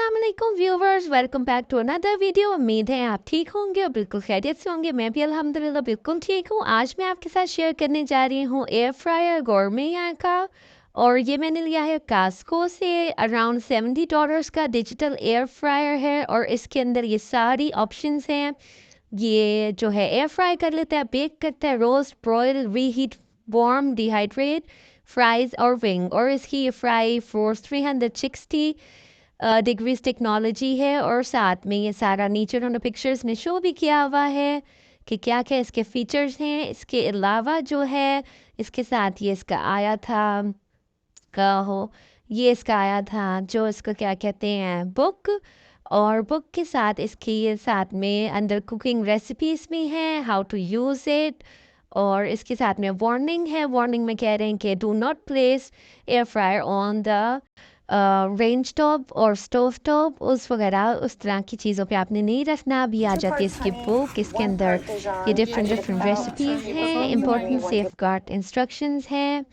अस्सलाम वालेकुम viewers, welcome back to another video. उम्मीद है आप ठीक होंगे और बिल्कुल खैरियत से होंगे। मैं भी अल्हम्दुलिल्लाह बिल्कुल ठीक हूँ। आज मैं आपके साथ शेयर करने जा रही हूँ एयर फ्रायर गोरमे यहाँ का, और ये मैंने लिया है कास्को से। अराउंड $70 का डिजिटल एयर फ्रायर है और इसके अंदर ये सारी ऑप्शंस हैं। ये जो है एयर फ्राई कर लेता है, बेक करता है, roast, broil, reheat, warm, dehydrate, fries और विंग। और इसकी ये फ्राई फोर्स 360 डिग्रीज टेक्नोलॉजी है। और साथ में ये सारा नीचे उन्होंने पिक्चर्स में शो भी किया हुआ है कि क्या क्या इसके फीचर्स हैं। इसके अलावा जो है इसके साथ ये इसका आया था का हो ये इसका आया था जो इसको क्या कहते हैं, बुक। और बुक के साथ इसकी ये साथ में अंदर कुकिंग रेसिपीज भी हैं, हाउ टू यूज़ इट। और इसके साथ में वार्निंग है। वार्निंग में कह रहे हैं कि do not place air fryer on the range top और स्टोव टॉप, उस वगैरह उस तरह की चीज़ों पे आपने नहीं रखना। अभी आ Two जाती है parts इसकी honey, बुक। इसके one अंदर part ये Dijon. Different I did different balance. So recipes हैं, honey, important one safe guard instructions हैं।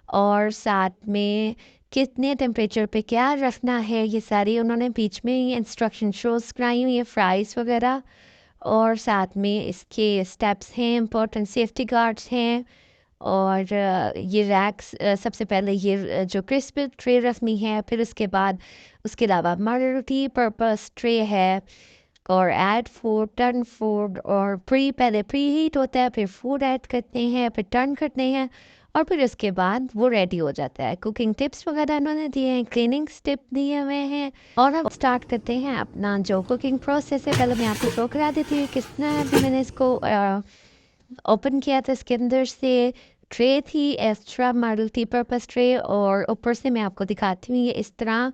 और साथ में कितने टेम्परेचर पे क्या रखना है, ये सारी उन्होंने बीच में ये इंस्ट्रक्शन शोज कराई हुई है, फ्राइज़ वगैरह। और साथ में इसके स्टेप्स हैं, इंपॉर्टेंट सेफ्टी गार्ड्स हैं। और ये रैक्स, सबसे पहले ये जो क्रिस्प ट्रे रखनी है, फिर उसके बाद उसके अलावा मल्टी पर्पस ट्रे है। और ऐड फूड, टर्न फूड, और पहले प्री हीट होता है, फिर फूड ऐड करते हैं, फिर टर्न करते हैं, और फिर उसके बाद वो रेडी हो जाता है। कुकिंग टिप्स वगैरह उन्होंने दिए हैं, क्लीनिंग टिप दिए हुए हैं। और अब स्टार्ट करते हैं अपना जो कुकिंग प्रोसेस है। पहले मैं आपको शो करा देती हूँ किस तरह अभी मैंने इसको ओपन किया था। इसके अंदर से ट्रे थी, एक्स्ट्रा मल्टीपर्पज़ ट्रे, और ऊपर से मैं आपको दिखाती हूँ ये इस तरह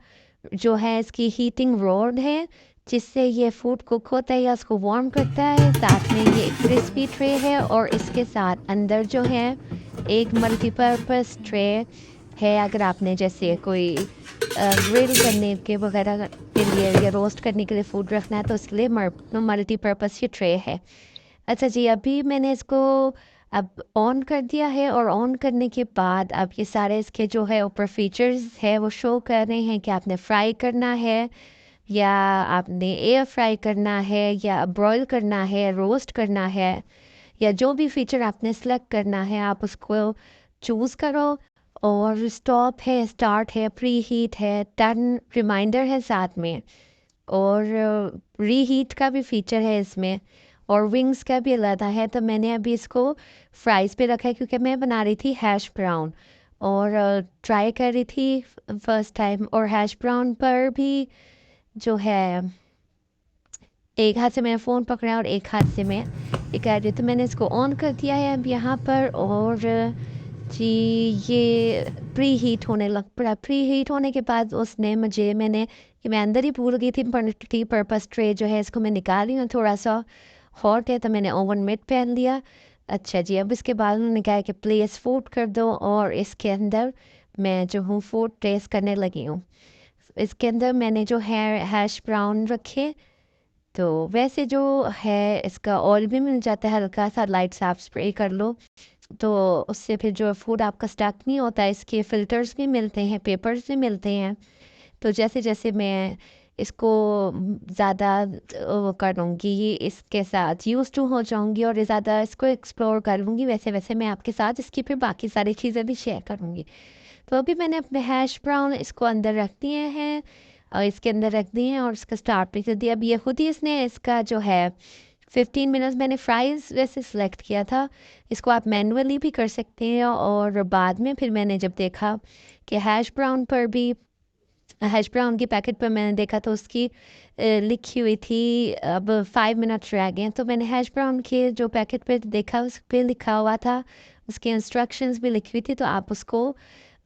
जो है इसकी हीटिंग रोड है, जिससे ये फूड कुक होता है या उसको वार्म करता है। साथ में ये एक क्रिस्पी ट्रे है, और इसके साथ अंदर जो है एक मल्टीपर्पज़ ट्रे है। अगर आपने जैसे कोई ग्रिल करने के वगैरह के लिए या रोस्ट करने के लिए फूड रखना है तो उसके लिए मल्टीपर्पज़ ये ट्रे है। अच्छा जी, अभी मैंने इसको अब ऑन कर दिया है, और ऑन करने के बाद अब ये सारे इसके जो है ऊपर फीचर्स है वो शो कर रहे हैं कि आपने फ्राई करना है या आपने एयर फ्राई करना है या ब्रॉयल करना है, रोस्ट करना है, या जो भी फीचर आपने सेलेक्ट करना है आप उसको चूज़ करो। और स्टॉप है, स्टार्ट है, प्री हीट है, टर्न रिमाइंडर है साथ में, और रीहीट का भी फीचर है इसमें, और विंग्स का भी अलग है। तो मैंने अभी इसको फ्राइज़ पे रखा है क्योंकि मैं बना रही थी हैश ब्राउन, और ट्राई कर रही थी फर्स्ट टाइम। और हैश ब्राउन पर भी जो है एक हाथ से मैंने फ़ोन पकड़ा और एक हाथ से मैं ये कर रही हूँ। तो मैंने इसको ऑन कर दिया है अब यहाँ पर। और जी, ये प्री हीट होने लग पड़ा। प्री हीट होने के बाद उसने मुझे मैंने कि मैं अंदर ही भूल गई थी मल्टी पर्पस ट्रे जो है इसको मैं निकाल रही हूँ, थोड़ा सा हॉट है तो मैंने ओवन मिट पहन लिया। अच्छा जी, अब इसके बाद उन्होंने कहा कि प्लेस फूड कर दो, और इसके अंदर मैं जो हूँ फूड टेस्ट करने लगी हूँ। इसके अंदर मैंने जो है हैश ब्राउन रखे, तो वैसे जो है इसका ऑयल भी मिल जाता है, हल्का सा लाइट साफ स्प्रे कर लो तो उससे फिर जो फूड आपका स्टक नहीं होता है। इसके फ़िल्टर्स भी मिलते हैं, पेपर्स भी मिलते हैं। तो जैसे जैसे मैं इसको ज़्यादा वो करूँगी, इसके साथ यूज़ टू हो जाऊँगी और ज़्यादा इसको एक्सप्लोर करूँगी, वैसे वैसे मैं आपके साथ इसकी फिर बाकी सारी चीज़ें भी शेयर करूँगी। तो अभी मैंने अपने हैश ब्राउन इसको अंदर रख दिए हैं, और इसके अंदर रख दिए हैं, और इसका स्टार्ट भी कर दिया। अब ये खुद ही इसने इसका जो है 15 मिनट्स मैंने फ्राइज़ वैसे सिलेक्ट किया था। इसको आप मैनुअली भी कर सकते हैं, और बाद में फिर मैंने जब देखा कि हैश ब्राउन पर भी, हैश ब्राउन के पैकेट पर मैंने देखा तो उसकी लिखी हुई थी अब 5 मिनट्स रह गए हैं। तो मैंने हैश ब्राउन के जो पैकेट पे देखा उस पर लिखा हुआ था, उसके इंस्ट्रक्शंस भी लिखी हुई थी। तो आप उसको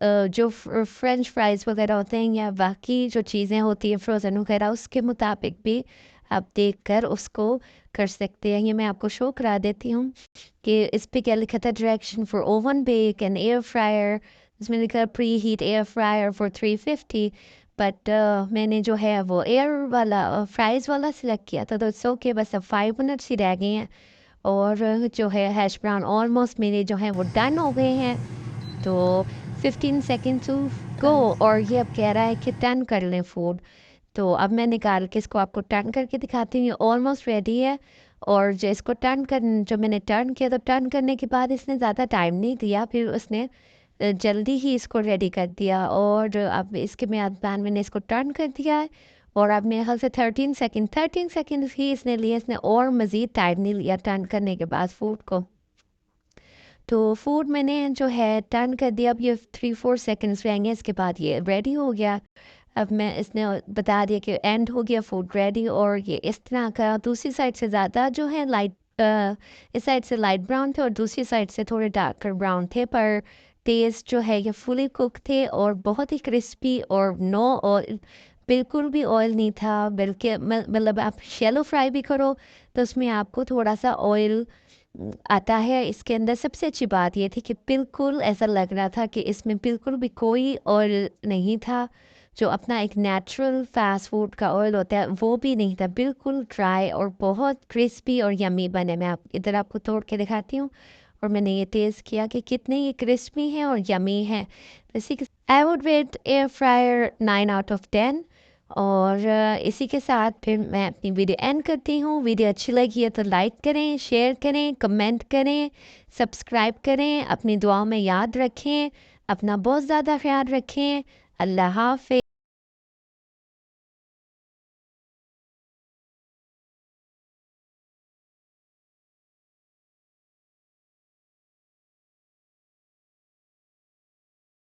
जो फ्रेंच फ्राइज़ वगैरह होते हैं या बाकी जो चीज़ें होती हैं फ्रोज़न वगैरह, उसके मुताबिक भी आप देख कर उसको कर सकते हैं। ये मैं आपको शो करा देती हूँ कि इस पे क्या लिखा था, direction for oven bake and air fryer. इसमें लिखा preheat air fryer for 350, but मैंने जो है वो एयर वाला फ्राइज़ वाला सिलेक्ट किया था। तो इट्स ओके, बस अब 5 मिनट्स ही रह गए हैं, और जो है हैश ब्राउन ऑलमोस्ट मेरे जो हैं वो डन हो गए हैं। तो 15 सेकेंड टू गो, और ये अब कह रहा है कि 10 कर लें फूड। तो अब मैं निकाल के इसको आपको टर्न करके दिखाती हूँ। ये ऑलमोस्ट रेडी है। और जो इसको जो मैंने टर्न किया, तो टर्न करने के बाद इसने ज़्यादा टाइम नहीं दिया, फिर उसने जल्दी ही इसको रेडी कर दिया। और अब इसके पैन मैंने इसको टर्न कर दिया है। और अब मेरे ख्याल से 13 सेकेंड ही इसने लिए, इसने और मज़ीद टाइम नहीं लिया टर्न करने के बाद फूड को। तो फूड मैंने जो है टर्न कर दिया। अब ये 3-4 सेकेंड्स रहेंगे, इसके बाद ये रेडी हो गया। अब मैं इसने बता दिया कि एंड हो गया, फूड रेडी। और ये इस तरह का दूसरी साइड से ज़्यादा जो है लाइट, इस साइड से लाइट ब्राउन थे और दूसरी साइड से थोड़े डार्कर ब्राउन थे, पर टेस्ट जो है ये फुली कुक थे और बहुत ही क्रिस्पी और नो ऑयल, बिल्कुल भी ऑयल नहीं था। बल्कि मतलब आप शैलो फ्राई भी करो तो उसमें आपको थोड़ा सा ऑयल आता है। इसके अंदर सबसे अच्छी बात ये थी कि बिल्कुल ऐसा लग रहा था कि इसमें बिल्कुल भी कोई ऑयल नहीं था। जो अपना एक नेचुरल फास्ट फूड का ऑयल होता है वो भी नहीं था, बिल्कुल ड्राई और बहुत क्रिस्पी और यमी बने। मैं इधर आपको तोड़ के दिखाती हूँ। और मैंने ये टेस्ट किया कि कितने ये क्रिस्पी हैं और यमी हैं। इसी के I would rate air fryer 9 out of 10। और इसी के साथ फिर मैं अपनी वीडियो एंड करती हूँ। वीडियो अच्छी लगी है तो लाइक करें, शेयर करें, कमेंट करें, सब्सक्राइब करें, अपनी दुआओं में याद रखें, अपना बहुत ज़्यादा ख्याल रखें। अल्लाह हाफ़िज़।